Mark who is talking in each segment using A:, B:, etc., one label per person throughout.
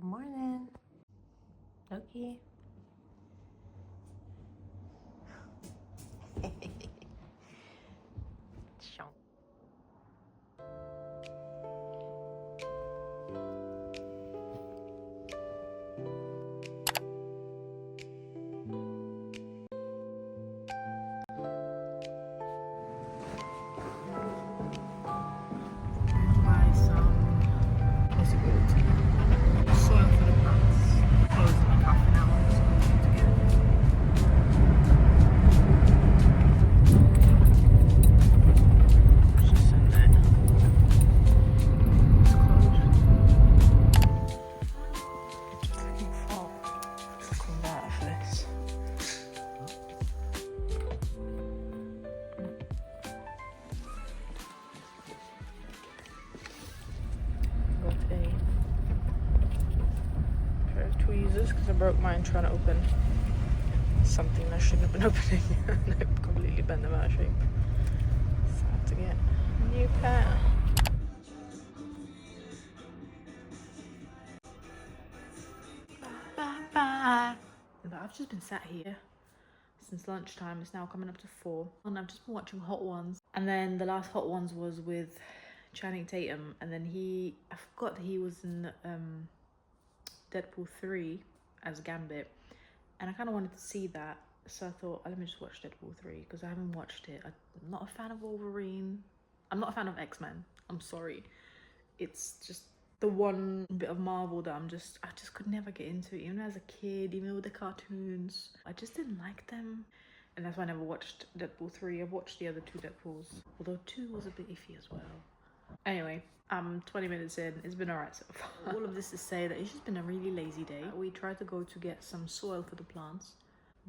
A: Good morning. Okay. Shonk. Buy some possibility. Soil for the plants. Close in like half an hour, so we need to get it. It's just in there. It's closed. It's freaking fog. Let's come back for this. Got a pair of tweezers because I broke mine trying to open something I shouldn't have been opening. And I completely bent them out of shape. So I have to get a new pair. Bye. But I've just been sat here since lunchtime. It's now coming up to 4 and I've just been watching Hot Ones, and then the last Hot Ones was with Channing Tatum, and then I forgot that he was in Deadpool 3 as Gambit, and I kind of wanted to see that, so I thought, let me just watch Deadpool 3 because I haven't watched it. I'm not a fan of Wolverine. I'm not a fan of X-Men. I'm sorry. It's just the one bit of Marvel that I just could never get into it. Even as a kid, even with the cartoons, I just didn't like them. And that's why I never watched Deadpool 3. I've watched the other 2 Deadpools, although 2 was a bit iffy as well. Anyway, I'm 20 minutes in. It's been alright so far. All of this to say that it's just been a really lazy day. We tried to go to get some soil for the plants.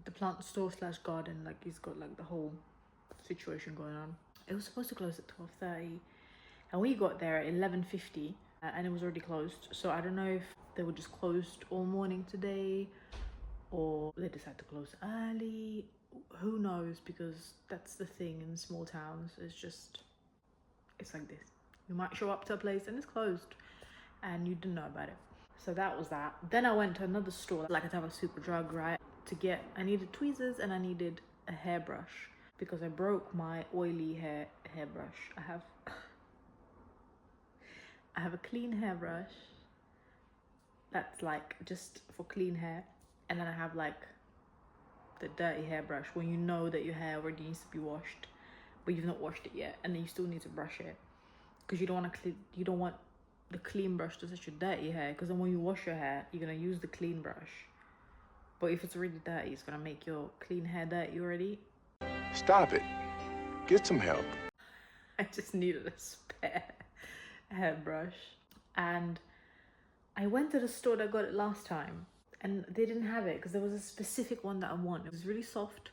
A: The plant store / garden, like, he's got like the whole situation going on. It was supposed to close at 12:30, and we got there at 11:50, and it was already closed. So I don't know if they were just closed all morning today, or they decided to close early. Who knows? Because that's the thing in small towns. It's like this. You might show up to a place and it's closed, and you didn't know about it. So that was that. Then I went to another store, like to have a super drug, right? I needed tweezers and I needed a hairbrush because I broke my oily hairbrush. I have a clean hairbrush that's like just for clean hair, and then I have like the dirty hairbrush when you know that your hair already needs to be washed, but you've not washed it yet, and then you still need to brush it because you don't want the clean brush to touch your dirty hair, because then when you wash your hair, you're gonna use the clean brush. But if it's already dirty, it's gonna make your clean hair dirty already.
B: Stop it. Get some help.
A: I just needed a spare hairbrush. And I went to the store that got it last time, and they didn't have it because there was a specific one that I want. It was really soft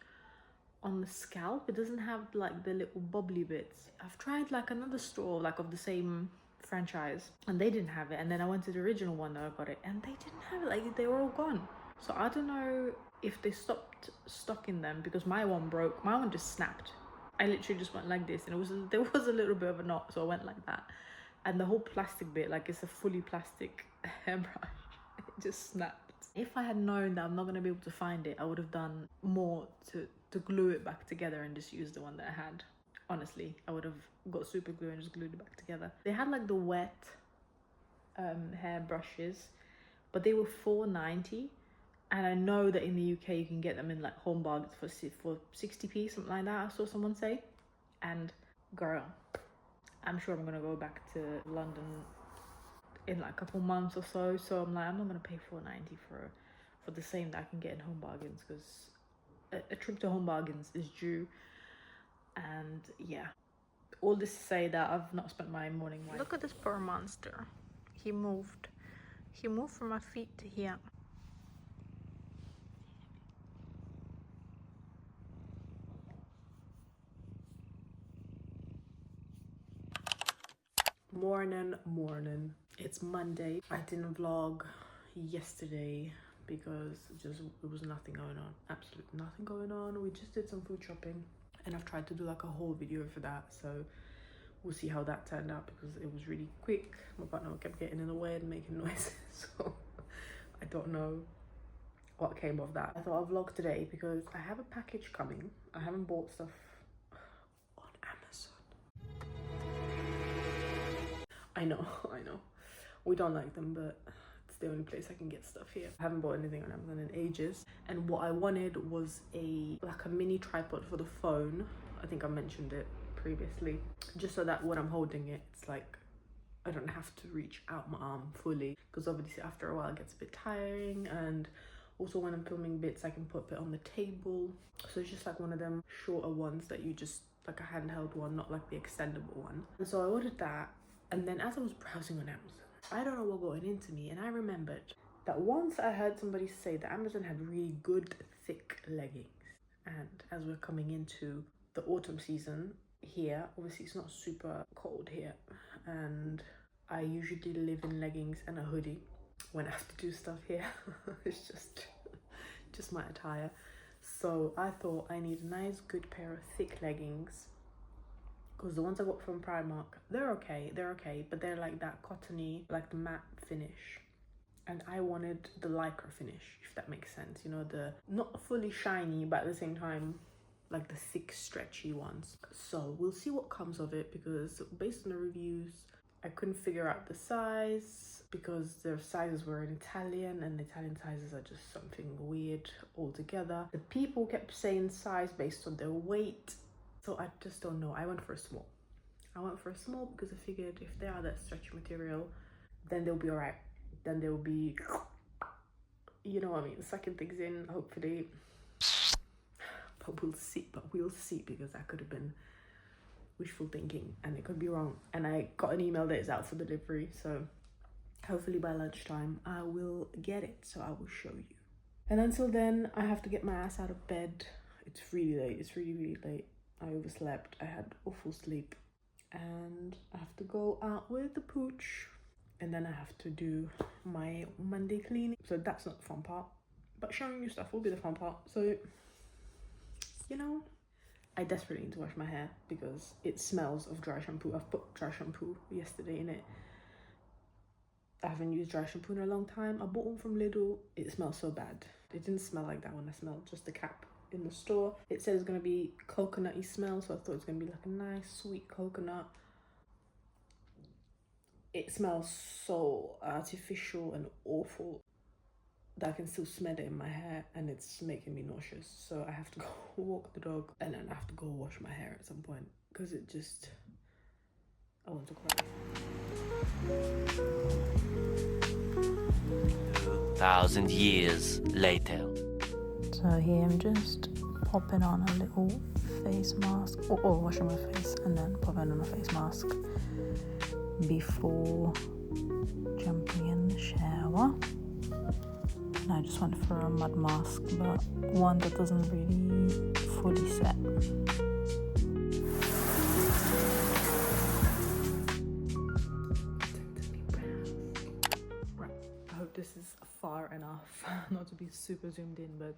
A: on the scalp. It doesn't have like the little bubbly bits. I've tried like another store like of the same franchise, and they didn't have it. And then I went to the original one that I got it, and they didn't have it. Like, they were all gone. So I don't know if they stopped stocking them, because my one broke. My one just snapped. I literally just went like this, and there was a little bit of a knot, so I went like that. And the whole plastic bit, like it's a fully plastic hairbrush, it just snapped. If I had known that I'm not going to be able to find it, I would have done more to glue it back together and just use the one that I had. Honestly, I would have got super glue and just glued it back together. They had like the wet hair brushes, but they were $4.90. And I know that in the UK you can get them in like home bargains for 60p, something like that, I saw someone say. And girl, I'm sure I'm gonna go back to London in like a couple months or so. So I'm like, I'm not gonna pay $4.90 for the same that I can get in home bargains, because a trip to home bargains is due. And yeah, all this to say that I've not spent my morning life. Look at this poor monster. He moved from my feet to here. Morning. It's Monday. I didn't vlog yesterday because it was nothing going on. Absolutely nothing going on. We just did some food shopping, and I've tried to do like a whole video for that, so we'll see how that turned out, because it was really quick. My partner kept getting in the way and making noises, so I don't know what came of that. I thought I'll vlog today because I have a package coming. I haven't bought stuff on Amazon. I know. We don't like them, but it's the only place I can get stuff here. I haven't bought anything on Amazon in ages. And what I wanted was like a mini tripod for the phone. I think I mentioned it previously. Just so that when I'm holding it, it's like I don't have to reach out my arm fully. Because obviously after a while it gets a bit tiring, and also when I'm filming bits I can put it on the table. So it's just like one of them shorter ones that you just, like a handheld one, not like the extendable one. And so I ordered that, and then as I was browsing on Amazon, I don't know what got into me, and I remembered that once I heard somebody say that Amazon had really good thick leggings. And as we're coming into the autumn season here, obviously it's not super cold here, and I usually live in leggings and a hoodie when I have to do stuff here. It's just my attire. So I thought I need a nice good pair of thick leggings, because the ones I got from Primark, they're okay, but they're like that cottony, like the matte finish. And I wanted the lycra finish, if that makes sense. You know, the not fully shiny, but at the same time, like the thick, stretchy ones. So we'll see what comes of it, because based on the reviews, I couldn't figure out the size, because their sizes were in Italian, and Italian sizes are just something weird altogether. The people kept saying size based on their weight. So I just don't know. I went for a small. Because I figured if they are that stretchy material, then they'll be all right. Then they'll be, you know what I mean, sucking things in, hopefully. But we'll see, because that could have been wishful thinking, and it could be wrong. And I got an email that it's out for delivery, so hopefully by lunchtime I will get it, so I will show you. And until then, I have to get my ass out of bed. It's really late. It's really late. I overslept. I had awful sleep, and I have to go out with the pooch, and then I have to do my Monday cleaning. So that's not the fun part, but showing you stuff will be the fun part. So, you know, I desperately need to wash my hair because it smells of dry shampoo. I've put dry shampoo yesterday in it. I haven't used dry shampoo in a long time. I bought one from Lidl. It smells so bad. It didn't smell like that when I smelled just the cap in the store. It said it's gonna be coconutty smell, so I thought it's gonna be like a nice sweet coconut. It smells so artificial and awful that I can still smell it in my hair, and it's making me nauseous. So I have to go walk the dog, and then I have to go wash my hair at some point, because it just, I want to cry.
C: 2,000 years later.
D: So here I'm just popping on a little face mask, or washing my face and then popping on a face mask before jumping in the shower. And I just went for a mud mask, but one that doesn't really fully set.
A: Right, I hope this is far enough not to be super zoomed in, but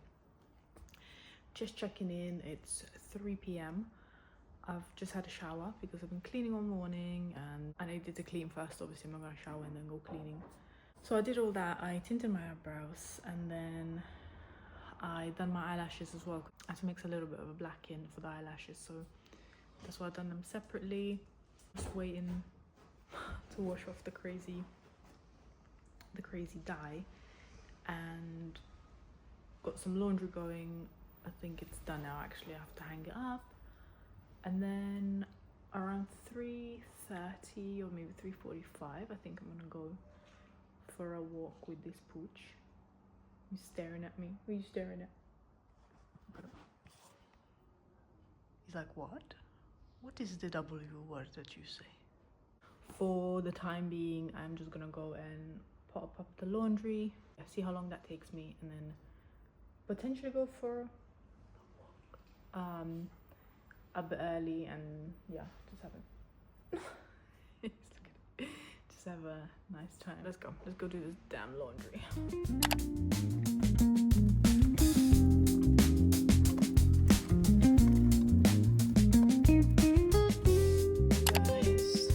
A: just checking in. It's 3 p.m. I've just had a shower because I've been cleaning all morning, and I needed to clean first. Obviously I'm not gonna shower and then go cleaning. So I did all that. I tinted my eyebrows, and then I done my eyelashes as well. I had to mix a little bit of a black in for the eyelashes, so that's why I've done them separately. Just waiting to wash off the crazy dye, and got some laundry going. I think it's done now. Actually, I have to hang it up, and then around 3:30 or maybe 3:45, I think I'm gonna go for a walk with this pooch. You staring at me? Who are you staring at? He's like, what? What is the W word that you say? For the time being, I'm just gonna go and pop up the laundry, see how long that takes me, and then potentially go for a bit early, and yeah, just have a nice time. Let's go do this damn laundry. Guys,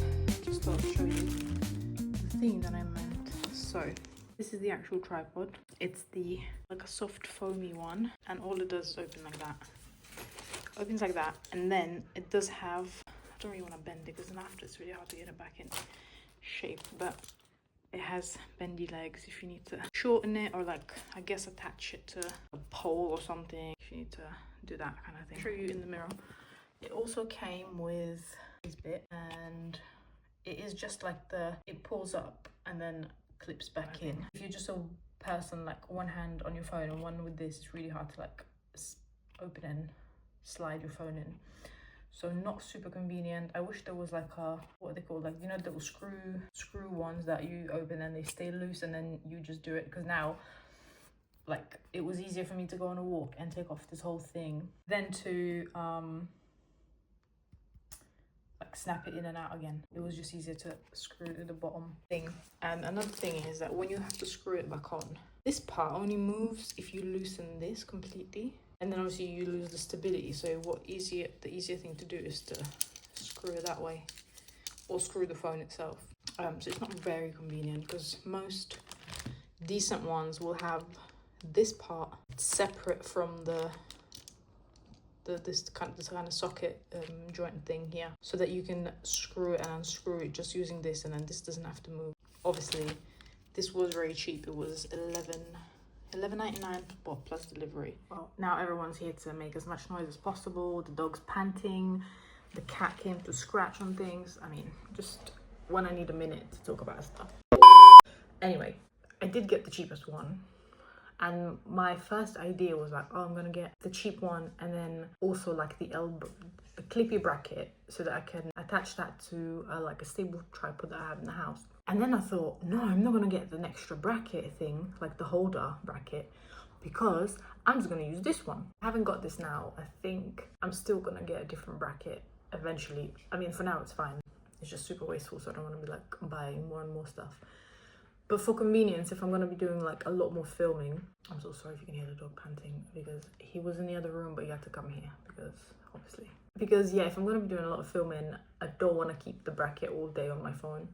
A: just thought I'd show you the thing that I meant. So This is the actual tripod. It's the like a soft foamy one, and all it does is open like that. Opens like that, and then it does have, I don't really want to bend it because then after it's really hard to get it back in shape, but it has bendy legs if you need to shorten it, or like I guess attach it to a pole or something if you need to do that kind of thing. I'll show you in the mirror. It also came with this bit, and it is just like it pulls up and then clips back in. If you're just a person like one hand on your phone and one with this, it's really hard to like open and slide your phone in, so not super convenient. I wish there was like a, what are they called, like, you know, little screw ones that you open and they stay loose and then you just do it, because now like it was easier for me to go on a walk and take off this whole thing than to like snap it in and out again. It was just easier to screw the bottom thing. And another thing is that when you have to screw it back on, this part only moves if you loosen this completely, and then obviously you lose the stability. So the easier thing to do is to screw it that way, or screw the phone itself. So it's not very convenient, because most decent ones will have this part separate from this kind of socket joint thing here, so that you can screw it and unscrew it just using this, and then this doesn't have to move. Obviously this was very cheap. It was $11.99 plus delivery. Well, now everyone's here to make as much noise as possible. The dog's panting, the cat came to scratch on things. I mean, just when I need a minute to talk about stuff. Anyway, I did get the cheapest one, and my first idea was like, oh, I'm gonna get the cheap one and then also like the clippy bracket, so that I can attach that to like a stable tripod that I have in the house. And then I thought, no, I'm not gonna get the extra bracket thing, like the holder bracket, because I'm just gonna use this one. I haven't got this now. I think I'm still gonna get a different bracket eventually. I mean, for now it's fine. It's just super wasteful, so I don't want to be like buying more and more stuff. But for convenience, if I'm going to be doing like a lot more filming, I'm so sorry if you can hear the dog panting, because he was in the other room, but he had to come here because yeah, if I'm going to be doing a lot of filming, I don't want to keep the bracket all day on my phone.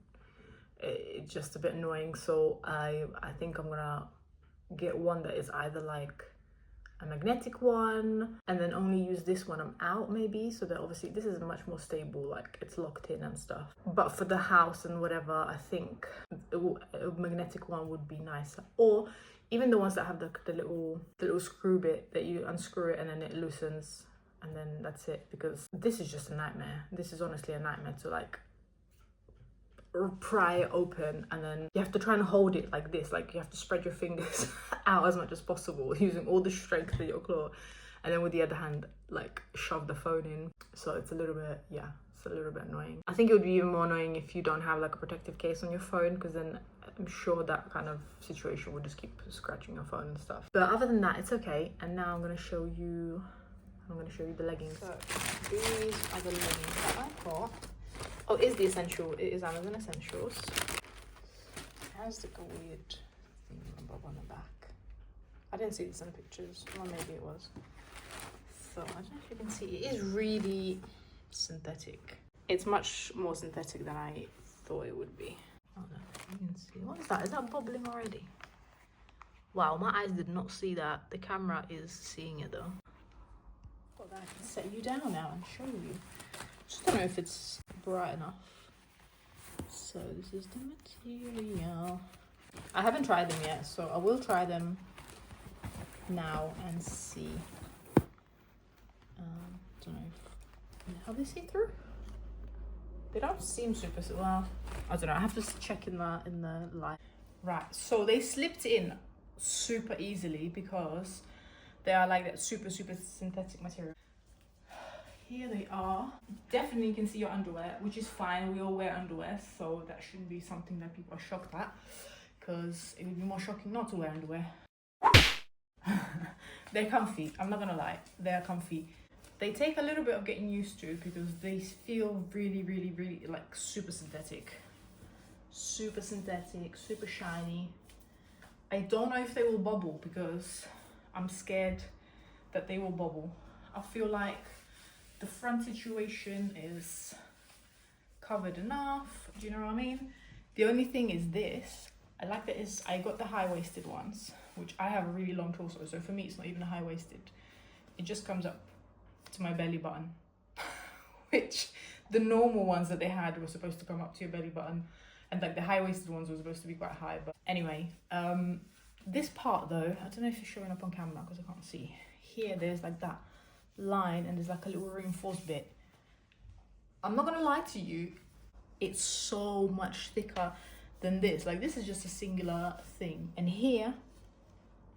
A: It's just a bit annoying. So I think I'm gonna get one that is either like a magnetic one, and then only use this when I'm out, maybe, so that obviously this is much more stable, like it's locked in and stuff. But for the house and whatever, I think a magnetic one would be nicer, or even the ones that have the little screw bit that you unscrew it and then it loosens, and then that's it. Because this is just a nightmare. This is honestly a nightmare to like pry it open, and then you have to try and hold it like this, like you have to spread your fingers out as much as possible using all the strength of your claw, and then with the other hand like shove the phone in. So it's a little bit, yeah, it's a little bit annoying. I think it would be even more annoying if you don't have like a protective case on your phone, because then I'm sure that kind of situation would just keep scratching your phone and stuff. But other than that, it's okay. And now I'm going to show you the leggings. So these are the leggings that I got. Oh, it is the essential. It is Amazon Essentials. It has like a weird thing on the back. I didn't see this in the pictures. Well, maybe it was. So I don't know if you can see. It is really synthetic. It's much more synthetic than I thought it would be. Oh no, you can see. What is that? Is that bubbling already? Wow, my eyes did not see that. The camera is seeing it though. Well, then I can set you down now and show you. Just don't know if it's bright enough. So this is the material. I haven't tried them yet, so I will try them now and see. Don't know if, are they see through? They don't seem super well. I don't know. I have to check in the light. Right. So they slipped in super easily because they are like that super synthetic material. Here they are. Definitely you can see your underwear, which is fine. We all wear underwear, so that shouldn't be something that people are shocked at, because it would be more shocking not to wear underwear. They're comfy. I'm not gonna lie. They're comfy. They take a little bit of getting used to because they feel really like super synthetic, super shiny. I don't know if they will bubble because I'm scared that they will bubble. I feel like the front situation is covered enough. Do you know what I mean? The only thing is this. I like that I got the high-waisted ones, which I have a really long torso, so for me it's not even a high-waisted. It just comes up to my belly button, which the normal ones that they had were supposed to come up to your belly button, and like the high-waisted ones were supposed to be quite high. But anyway, this part though, I don't know if it's showing up on camera because I can't see. Here there's like that line and there's like a little reinforced bit. I'm not gonna lie to you, it's so much thicker than this. Like this is just a singular thing, and here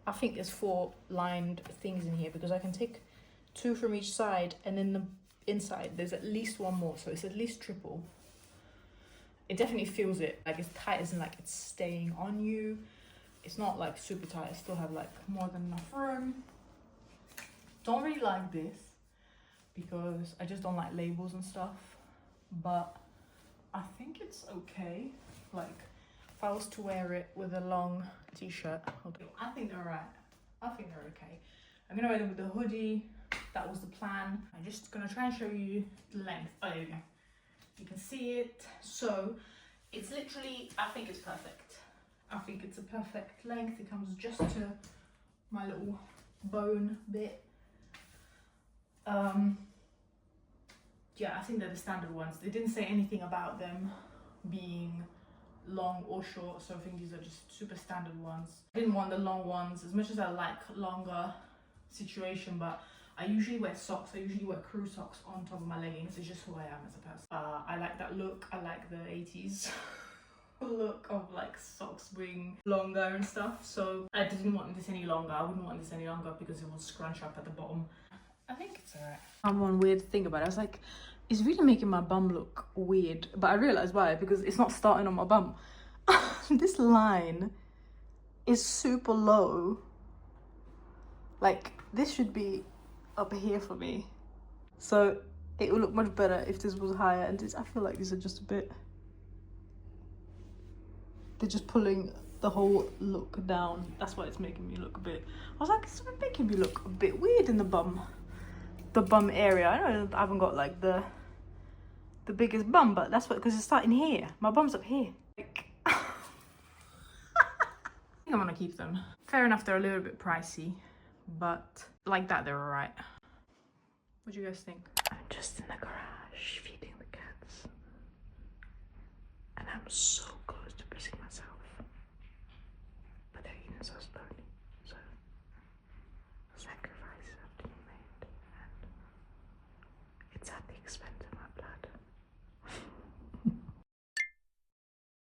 A: I think there's 4 lined things in here because I can take 2 from each side, and then the inside there's at least 1 more, so it's at least triple. It definitely feels it, like it's tight as in like it's staying on you. It's not like super tight, I still have like more than enough room. Don't really like this because I just don't like labels and stuff, but I think it's okay. Like if I was to wear it with a long t-shirt, okay, I think they're alright. I think they're okay. I'm gonna wear them with the hoodie. That was the plan. I'm just gonna try and show you the length. Oh, there you go. You can see it. So it's literally, I think it's perfect. I think it's a perfect length. It comes just to my little bone bit. Yeah, I think they're the standard ones. They didn't say anything about them being long or short, so I think these are just super standard ones. I didn't want the long ones as much as I like longer situation, but I usually wear socks. I usually wear crew socks on top of my leggings. It's just who I am as a person. I like that look. I like the 80s look of like socks being longer and stuff, so I didn't want this any longer. I wouldn't want this any longer because it will scrunch up at the bottom. I think it's alright. One weird thing about it, I was like, it's really making my bum look weird, but I realized why, because it's not starting on my bum. This line is super low. Like this should be up here for me, so it would look much better if this was higher. And I feel like these are just a bit, they're just pulling the whole look down. That's why it's making me look a bit, I was like, it's making me look a bit weird in the bum area. I know I haven't got like the biggest bum, but that's what, because it's starting here. My bum's up here. Like, I think I'm gonna keep them. Fair enough, they're a little bit pricey, but like that, they're alright. What do you guys think? I'm just in the garage feeding the cats, and I'm so cold.